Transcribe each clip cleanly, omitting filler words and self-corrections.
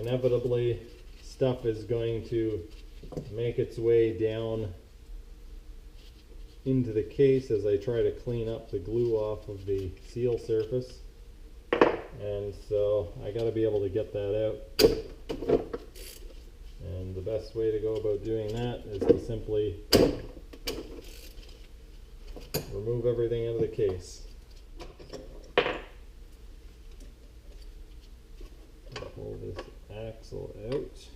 inevitably stuff is going to make its way down into the case as I try to clean up the glue off of the seal surface. And so I got to be able to get that out. And the best way to go about doing that is to simply remove everything out of the case. Pull this axle out.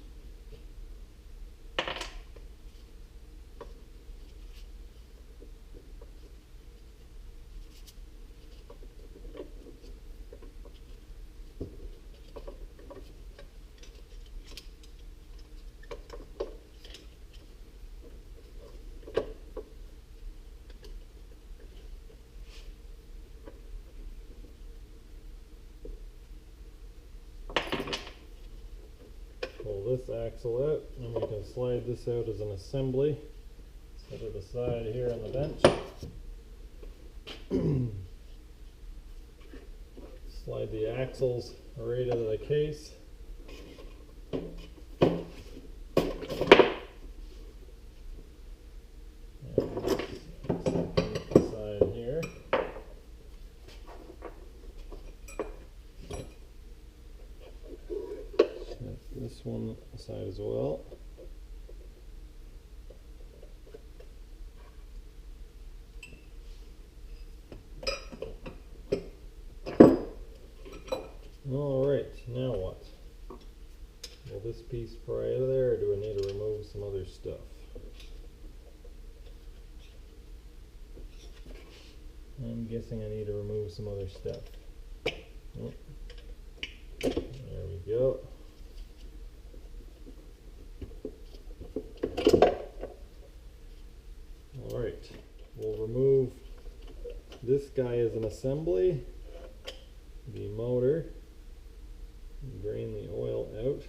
Pull this axle out, and we can slide this out as an assembly. Set it aside here on the bench. Slide the axles right out of the case. This one aside as well. Alright, now what? Will this piece pry out of there, or do I need to remove some other stuff? I'm guessing I need to remove some other stuff. Oh. There we go. Alright, we'll remove this guy as an assembly, the motor, drain the oil out,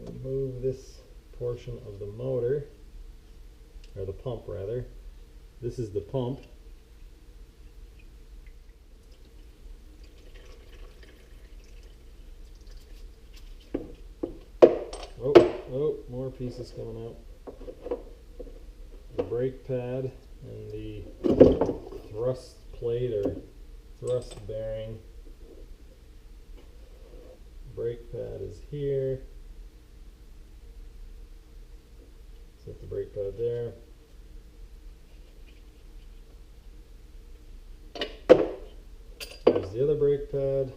remove this portion of the motor, or the pump rather. This is the pump. Oh, more pieces coming out. The brake pad and the thrust plate or thrust bearing. Brake pad is here. Set the brake pad there. There's the other brake pad.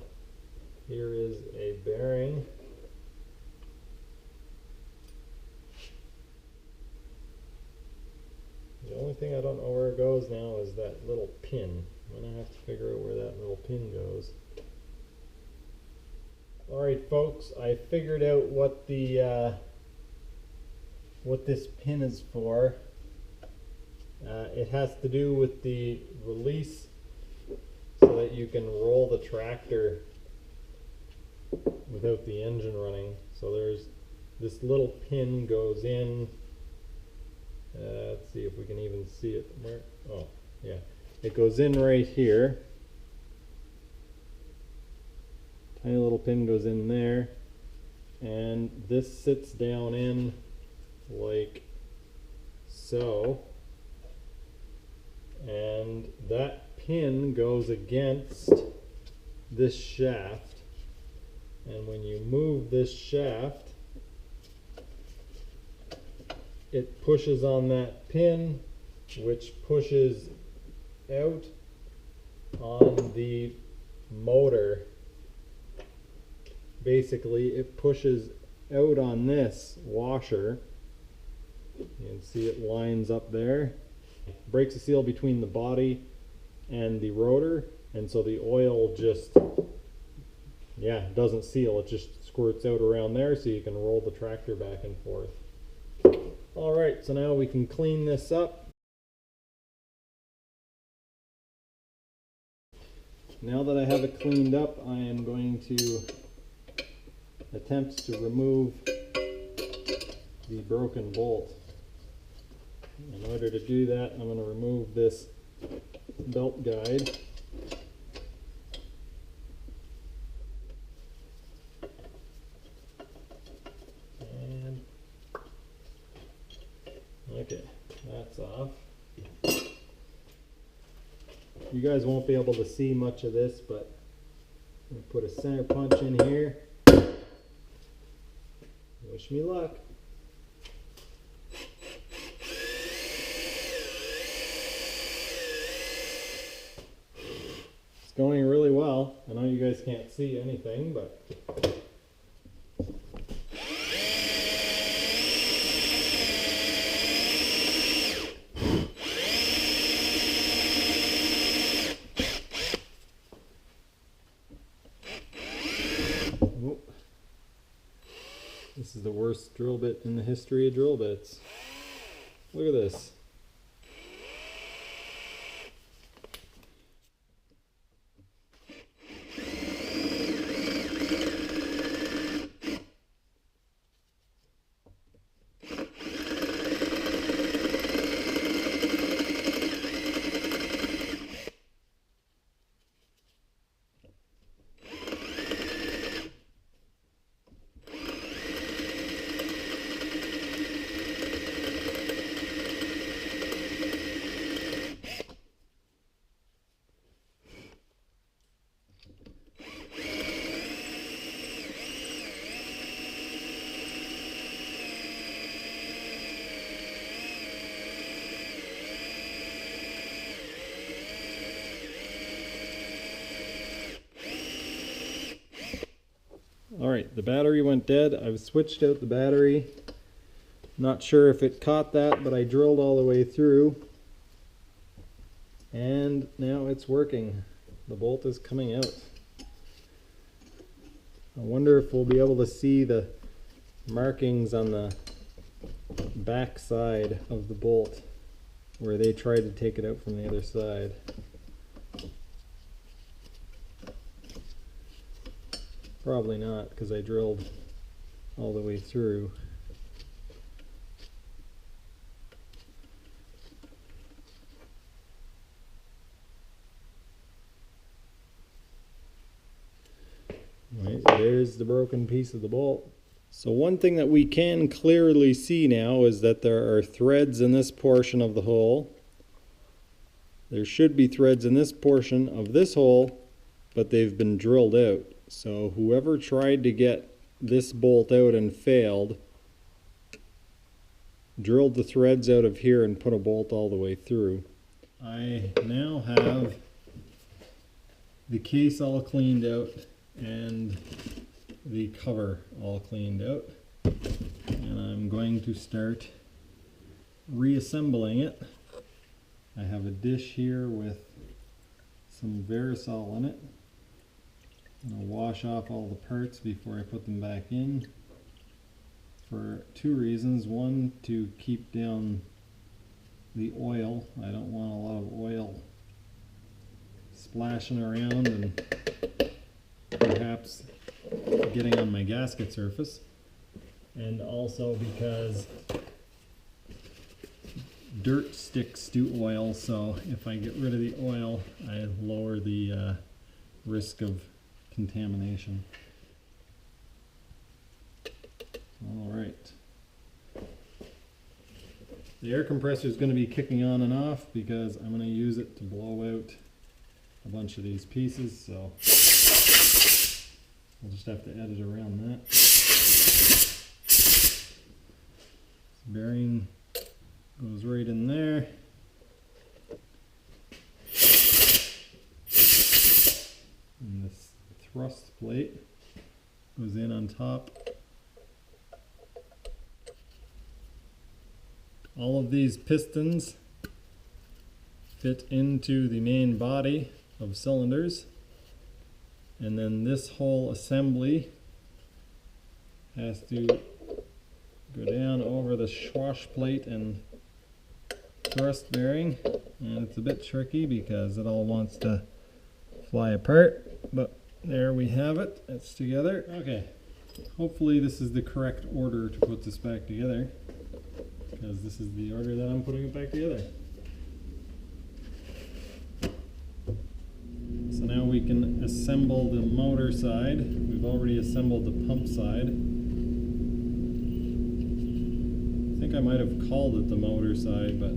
Here is a bearing. The only thing I don't know where it goes now is that little pin. I'm going to have to figure out where that little pin goes. Alright folks, I figured out what the what this pin is for. It has to do with the release so that you can roll the tractor without the engine running. So there's this little pin goes in. Let's see if we can even see it. Where? Oh, yeah. It goes in right here. Tiny little pin goes in there. And this sits down in like so. And that pin goes against this shaft. And when you move this shaft, it pushes on that pin, which pushes out on the motor. Basically, it pushes out on this washer. You can see it lines up there. It breaks the seal between the body and the rotor, and so the oil just, yeah, doesn't seal. It just squirts out around there so you can roll the tractor back and forth. Alright, so now we can clean this up. Now that I have it cleaned up, I am going to attempt to remove the broken bolt. In order to do that, I'm going to remove this belt guide. Okay, that's off. You guys won't be able to see much of this, but I'm going to put a center punch in here. Wish me luck. It's going really well. I know you guys can't see anything, but this is the worst drill bit in the history of drill bits. Look at this. Alright, the battery went dead. I've switched out the battery. Not sure if it caught that, but I drilled all the way through. And now it's working. The bolt is coming out. I wonder if we'll be able to see the markings on the back side of the bolt where they tried to take it out from the other side. Probably not, because I drilled all the way through. Right, there's the broken piece of the bolt. So one thing that we can clearly see now is that there are threads in this portion of the hole. There should be threads in this portion of this hole, but they've been drilled out. So whoever tried to get this bolt out and failed, drilled the threads out of here and put a bolt all the way through. I now have the case all cleaned out and the cover all cleaned out, and I'm going to start reassembling it. I have a dish here with some Verisol in it. I'm going to wash off all the parts before I put them back in for two reasons. One, to keep down the oil. I don't want a lot of oil splashing around and perhaps getting on my gasket surface. And also because dirt sticks to oil, so if I get rid of the oil, I lower the risk of contamination. Alright. The air compressor is going to be kicking on and off because I'm going to use it to blow out a bunch of these pieces, so we'll just have to edit around that. This bearing goes right in there. And this thrust plate goes in on top. All of these pistons fit into the main body of cylinders, and then this whole assembly has to go down over the swash plate and thrust bearing, and it's a bit tricky because it all wants to fly apart, but there we have it. It's together. Okay, hopefully this is the correct order to put this back together, because this is the order that I'm putting it back together. So now we can assemble the motor side. We've already assembled the pump side. I think think I might have called it the motor side, but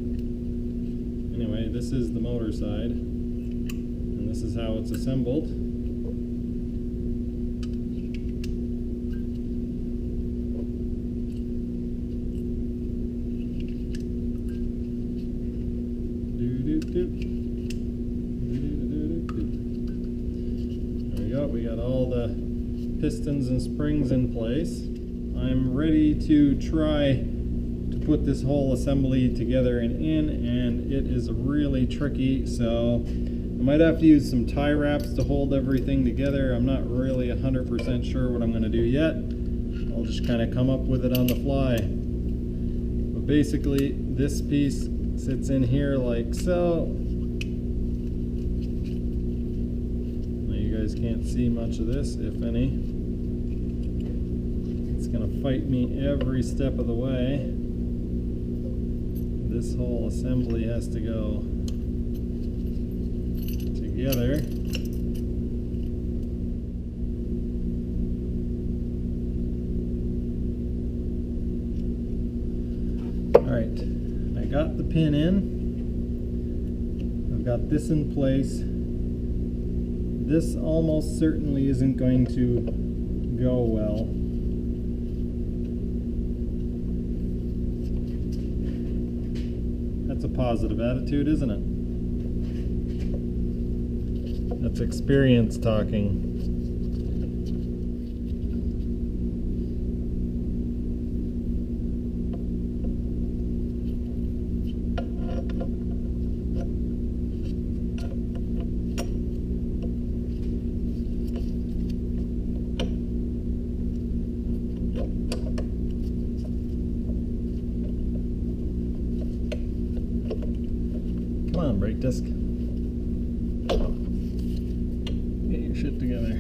anyway, this is the motor side, and this is how it's assembled. There we go, we got all the pistons and springs in place. I'm ready to try to put this whole assembly together and it is really tricky, so I might have to use some tie wraps to hold everything together. I'm not really 100% sure what I'm going to do yet. I'll just kind of come up with it on the fly. But basically, this piece sits in here like so. Now you guys can't see much of this, if any. It's going to fight me every step of the way. This whole assembly has to go together. Alright, I got the pin in. I've got this in place. This almost certainly isn't going to go well. That's a positive attitude, isn't it? That's experience talking. Come on, brake disc. Get your shit together.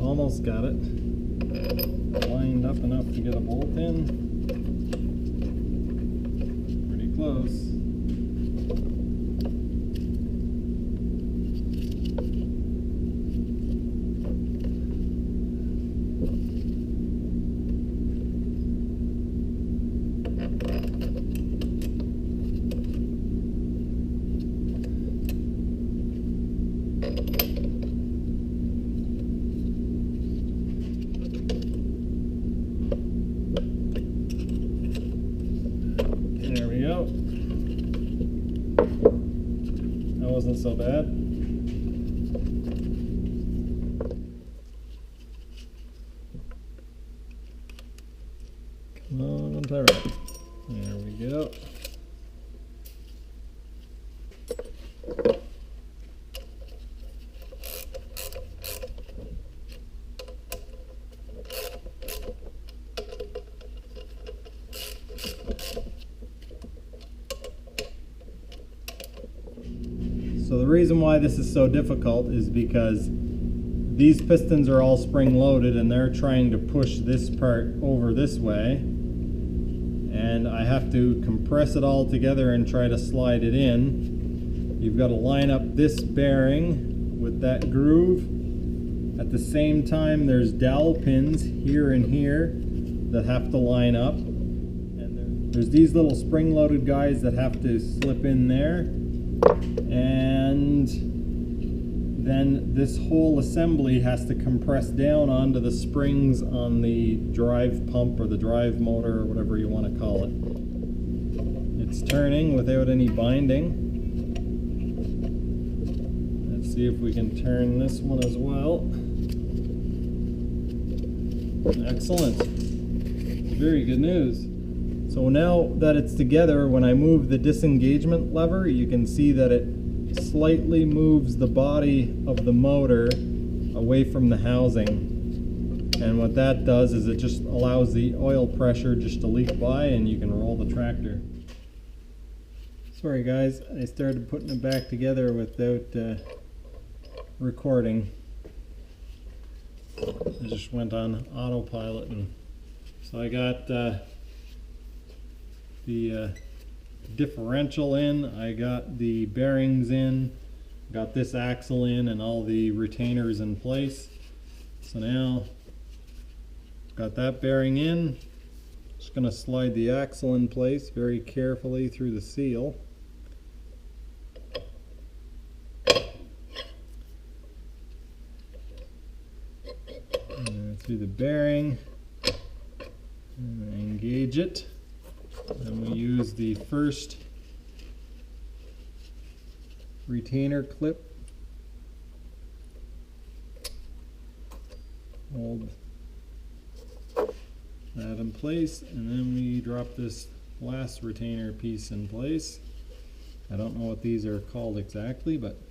Almost got it. Lined up enough to get a bolt in. Close. There we go. That wasn't so bad. Come on, untie wrap. There we go. So the reason why this is so difficult is because these pistons are all spring loaded and they're trying to push this part over this way, and I have to compress it all together and try to slide it in. You've got to line up this bearing with that groove. At the same time, there's dowel pins here and here that have to line up, and there's these little spring loaded guys that have to slip in there. And then this whole assembly has to compress down onto the springs on the drive pump or the drive motor or whatever you want to call it. It's turning without any binding. Let's see if we can turn this one as well. Excellent. Very good news. So now that it's together, when I move the disengagement lever, you can see that it slightly moves the body of the motor away from the housing. And what that does is it just allows the oil pressure just to leak by and you can roll the tractor. Sorry guys, I started putting it back together without recording. I just went on autopilot, and so I got the differential in, I got the bearings in, got this axle in, and all the retainers in place. So now got that bearing in. Just going to slide the axle in place very carefully through the seal. And through the bearing, and engage it. And we use the first retainer clip. Hold that in place, and then we drop this last retainer piece in place. I don't know what these are called exactly, but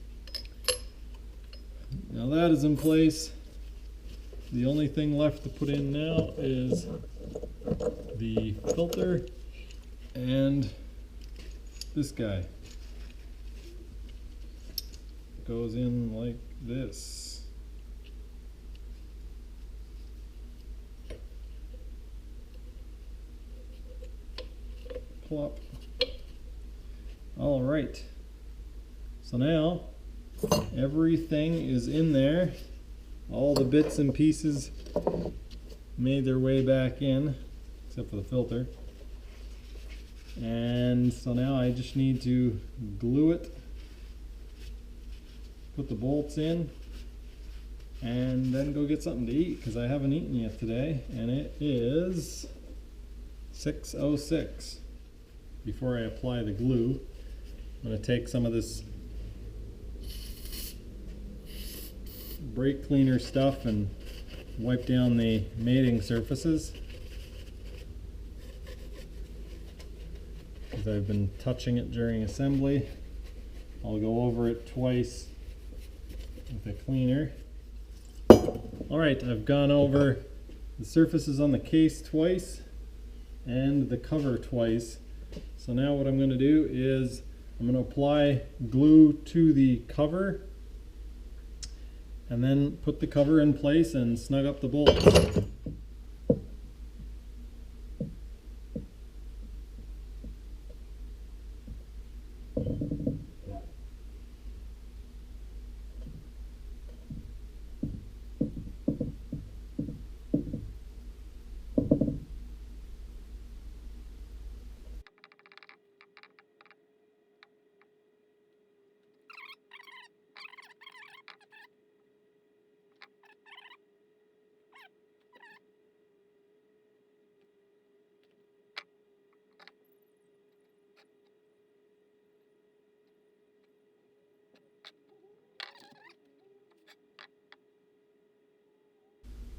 now that is in place. The only thing left to put in now is the filter and this guy. Goes in like this. Plop. All right. So now everything is in there. All the bits and pieces made their way back in, except for the filter. And so now I just need to glue it, put the bolts in, and then go get something to eat, because I haven't eaten yet today, and it is 6:06. Before I apply the glue, I'm going to take some of this brake cleaner stuff and wipe down the mating surfaces, because I've been touching it during assembly. I'll go over it twice with a cleaner. Alright, I've gone over the surfaces on the case twice and the cover twice. So now what I'm going to do is I'm going to apply glue to the cover and then put the cover in place and snug up the bolts.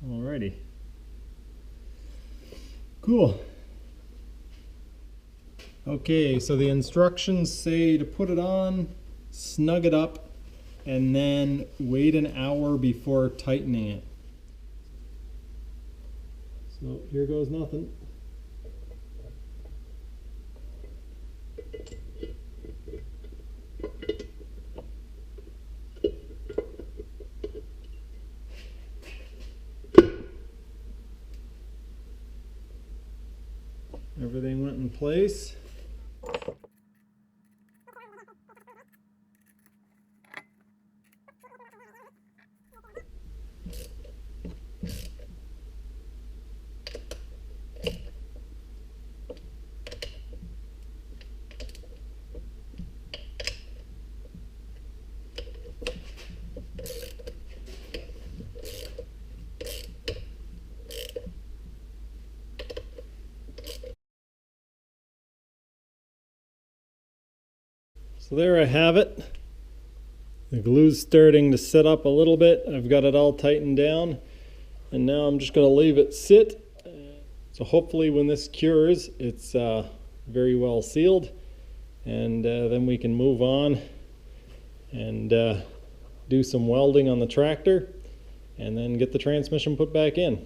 Alrighty. Cool. Okay, so the instructions say to put it on, snug it up, and then wait an hour before tightening it. So here goes nothing. Everything went in place. So there I have it. The glue's starting to set up a little bit. I've got it all tightened down, and now I'm just going to leave it sit. So hopefully when this cures, it's very well sealed, and then we can move on and do some welding on the tractor and then get the transmission put back in.